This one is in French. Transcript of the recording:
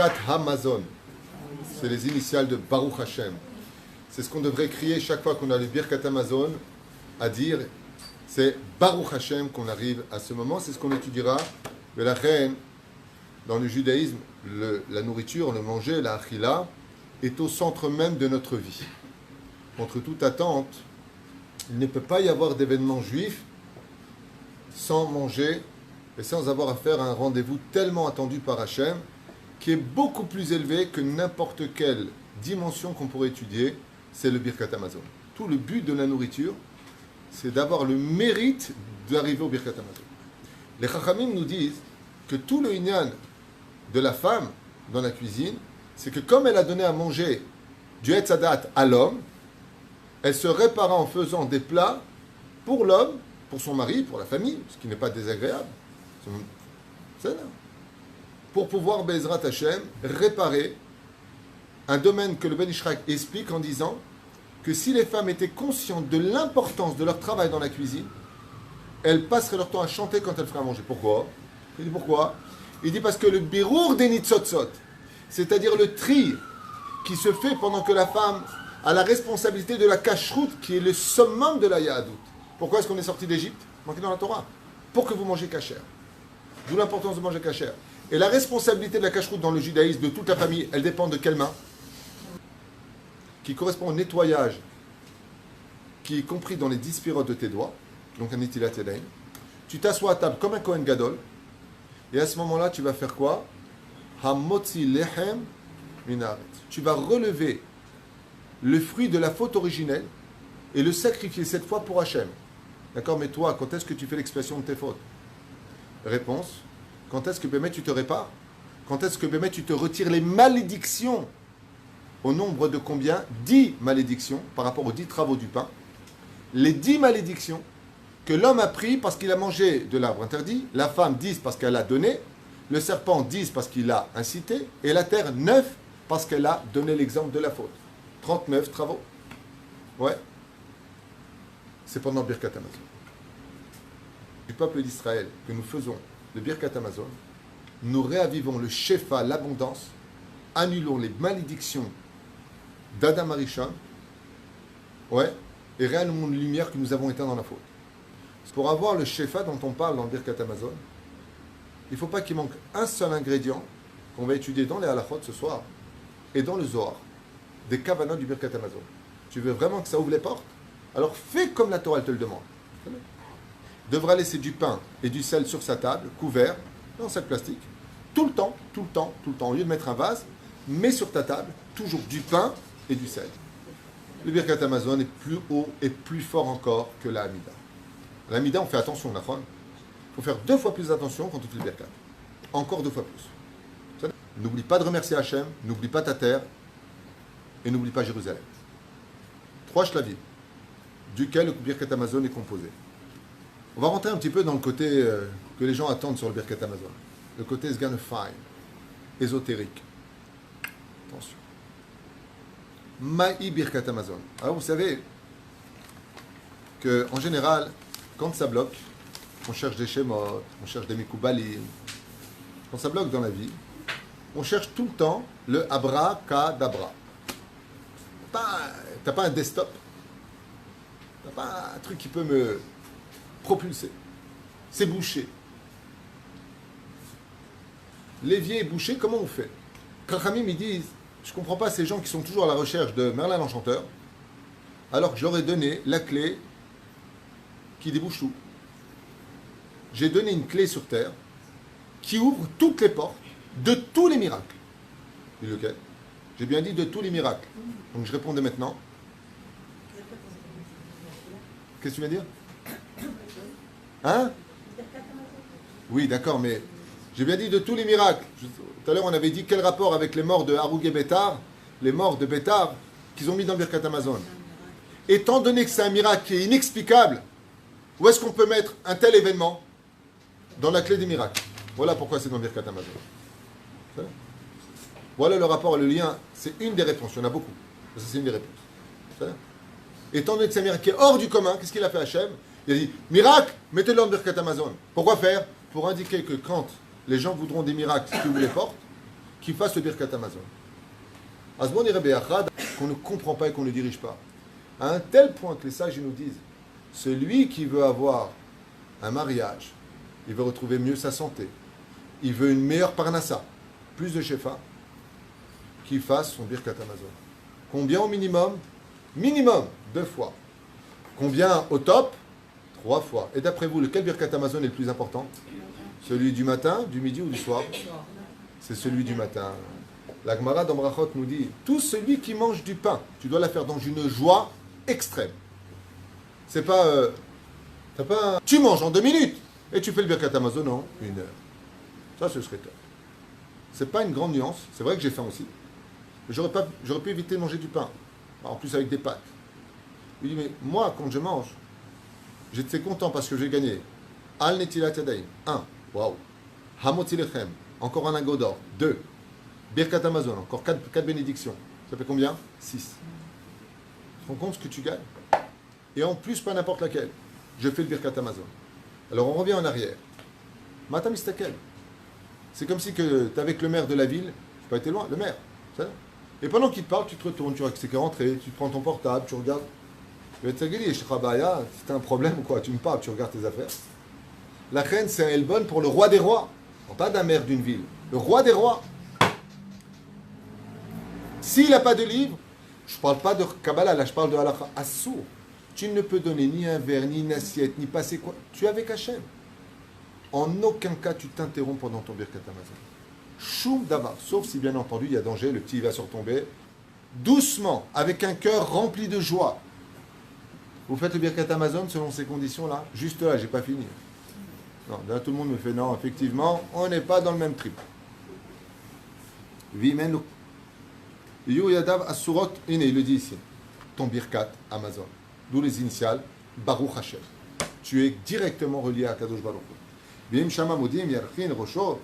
Birkat Hamazon. C'est les initiales de Baruch Hashem. C'est ce qu'on devrait crier chaque fois qu'on a le Birkat Hamazon à dire. C'est Baruch Hashem qu'on arrive à ce moment. C'est ce qu'on étudiera. Mais la reine, dans le judaïsme, la nourriture, le manger, la achila, est au centre même de notre vie. Contre toute attente, il ne peut pas y avoir d'événement juif sans manger et sans avoir à faire un rendez-vous tellement attendu par Hachem, qui est beaucoup plus élevé que n'importe quelle dimension qu'on pourrait étudier, c'est le Birkat Hamazon. Tout le but de la nourriture, c'est d'avoir le mérite d'arriver au Birkat Hamazon. Les Chachamim nous disent que tout le inyan de la femme dans la cuisine, c'est que comme elle a donné à manger du Etz Hadat à l'homme, elle se répara en faisant des plats pour l'homme, pour son mari, pour la famille, ce qui n'est pas désagréable. C'est là. Pour pouvoir, Bezrat Hashem, réparer un domaine que le Ben Ishrak explique en disant que si les femmes étaient conscientes de l'importance de leur travail dans la cuisine, elles passeraient leur temps à chanter quand elles feraient à manger. Pourquoi? Il dit pourquoi? Il dit parce que le birour des nitzotzot, c'est-à-dire le tri qui se fait pendant que la femme a la responsabilité de la cacheroute qui est le summum de la Yahadout. Pourquoi est-ce qu'on est sorti d'Égypte? Marqué dans la Torah. Pour que vous mangez kasher. D'où l'importance de manger kasher. Et la responsabilité de la cacheroute dans le judaïsme de toute la famille, elle dépend de quelle main? Qui correspond au nettoyage, qui est compris dans les 10 spirotes de tes doigts, donc un itilat yadayim. Tu t'assois à table comme un Kohen Gadol, et à ce moment-là, tu vas faire quoi? Hamotzi lechem minaret. Tu vas relever le fruit de la faute originelle et le sacrifier cette fois pour Hachem. D'accord? Mais toi, quand est-ce que tu fais l'expression de tes fautes? Réponse: quand est-ce que Bémet tu te répares? Quand est-ce que Bémet tu te retires les malédictions? Au nombre de combien? 10 malédictions par rapport aux 10 travaux du pain. Les 10 malédictions que l'homme a pris parce qu'il a mangé de l'arbre interdit, la femme 10 parce qu'elle a donné, le serpent 10 parce qu'il a incité, et la terre 9 parce qu'elle a donné l'exemple de la faute. 39 travaux. Ouais. C'est pendant Birkat Hamazon. Du peuple d'Israël que nous faisons le Birkat Hamazon, nous réavivons le Shefa, l'abondance, annulons les malédictions d'Adam Arishon, ouais, et réallumons une lumière que nous avons éteinte dans la faute. Pour avoir le Shefa dont on parle dans le Birkat Hamazon, il ne faut pas qu'il manque un seul ingrédient qu'on va étudier dans les halachot ce soir et dans le Zohar, des kavanot du Birkat Hamazon. Tu veux vraiment que ça ouvre les portes? Alors fais comme la Torah te le demande. Devra laisser du pain et du sel sur sa table, couvert, dans un sac plastique, tout le temps, tout le temps, tout le temps. Au lieu de mettre un vase, mets sur ta table toujours du pain et du sel. Le Birkat Hamazon est plus haut et plus fort encore que la Hamida. La Hamida, on fait attention, il faut faire 2 fois plus attention quand on fait le Birkat. Encore 2 fois plus. N'oublie pas de remercier Hachem, n'oublie pas ta terre, et n'oublie pas Jérusalem. 3 shlavim, duquel le Birkat Hamazon est composé. On va rentrer un petit peu dans le côté que les gens attendent sur le Birkat Hamazon. Le côté sganefine, ésotérique. Attention. Ma'i Birkat Hamazon. Alors vous savez qu'en général, quand ça bloque, on cherche des schémas, on cherche des mikoubalim. Quand ça bloque dans la vie, on cherche tout le temps le abracadabra. T'as pas un desktop, t'as pas un truc qui peut me propulser. C'est bouché. L'évier est bouché, comment on fait? Chachamim, ils disent, je ne comprends pas ces gens qui sont toujours à la recherche de Merlin l'Enchanteur, alors que j'aurais donné la clé qui débouche tout. J'ai donné une clé sur terre qui ouvre toutes les portes de tous les miracles. Et lequel? J'ai bien dit de tous les miracles. Donc je réponds dès maintenant. Qu'est-ce que tu veux dire? Hein? Oui, d'accord, mais j'ai bien dit de tous les miracles. Tout à l'heure, on avait dit quel rapport avec les morts de Haroug et Bétar, les morts de Bétar, qu'ils ont mis dans Birkat Hamazon. Étant donné que c'est un miracle qui est inexplicable, où est-ce qu'on peut mettre un tel événement? Dans la clé des miracles. Voilà pourquoi c'est dans Birkat Hamazon. Voilà le rapport et le lien. C'est une des réponses. Il y en a beaucoup. Ça, c'est une des réponses. Étant donné que c'est un miracle qui est hors du commun, qu'est-ce qu'il a fait Hachem? Il a dit, miracle, mettez-le en Birkat Hamazon. Pourquoi faire? Pour indiquer que quand les gens voudront des miracles qui ouvrent les portes, qui fasse le Birkat Hamazon. Azmon et Rabbi Achad, qu'on ne comprend pas et qu'on ne dirige pas. À un tel point que les sages nous disent, celui qui veut avoir un mariage, il veut retrouver mieux sa santé, il veut une meilleure parnassa, plus de shefa, qu'il fasse son Birkat Hamazon. Combien au minimum? Minimum, 2 fois. Combien au top? 3 fois. Et d'après vous, lequel Birkat Hamazon est le plus important? Celui du matin, du midi ou du soir? C'est celui du matin. La Gemara dans Brachot nous dit, tout celui qui mange du pain, tu dois la faire dans une joie extrême. C'est pas... tu manges en 2 minutes et tu fais le Birkat Hamazon en 1 heure. Ça, ce serait top. C'est pas une grande nuance. C'est vrai que j'ai faim aussi. Mais j'aurais pu éviter de manger du pain. En plus avec des pâtes. Il dit, mais moi, quand je mange, j'étais content parce que j'ai gagné. Al Netilat Yadayim. 1. Waouh. Hamotzi Lechem. Encore un lingot d'or. 2. Birkat Hamazon. Encore 4 bénédictions. Ça fait combien? 6. Tu te rends compte ce que tu gagnes? Et en plus, pas n'importe laquelle. Je fais le Birkat Hamazon. Alors on revient en arrière. Matam Istakel. C'est comme si tu es avec le maire de la ville. Tu pas été loin, le maire. Ça. Et pendant qu'il te parle, tu te retournes, tu vois que c'est qu'à rentrer, tu prends ton portable, tu regardes. C'est un problème ou quoi? Tu me parles, tu regardes tes affaires. La reine, c'est un Elbon pour le roi des rois. Pas d'un maire d'une ville. Le roi des rois. S'il n'a pas de livre, je ne parle pas de Kabbalah, là je parle de Halakha. Assour. Tu ne peux donner ni un verre, ni une assiette, ni passer quoi. Tu es avec Hachem. En aucun cas, tu t'interromps pendant ton Birkat Hamazon. Choum d'abord, sauf si bien entendu il y a danger, le petit va se retomber. Doucement, avec un cœur rempli de joie. Vous faites le Birkat Hamazon selon ces conditions-là? Juste là, j'ai pas fini. Non, là tout le monde me fait non, effectivement, on n'est pas dans le même trip. Vimenu. Yu Yadav Asurot, il le dit ici. Ton Birkat Hamazon. D'où les initiales, Baruch Hashem. Tu es directement relié à Kadosh Baruch Hu. Vim Shama Modim Yarchin Rosho.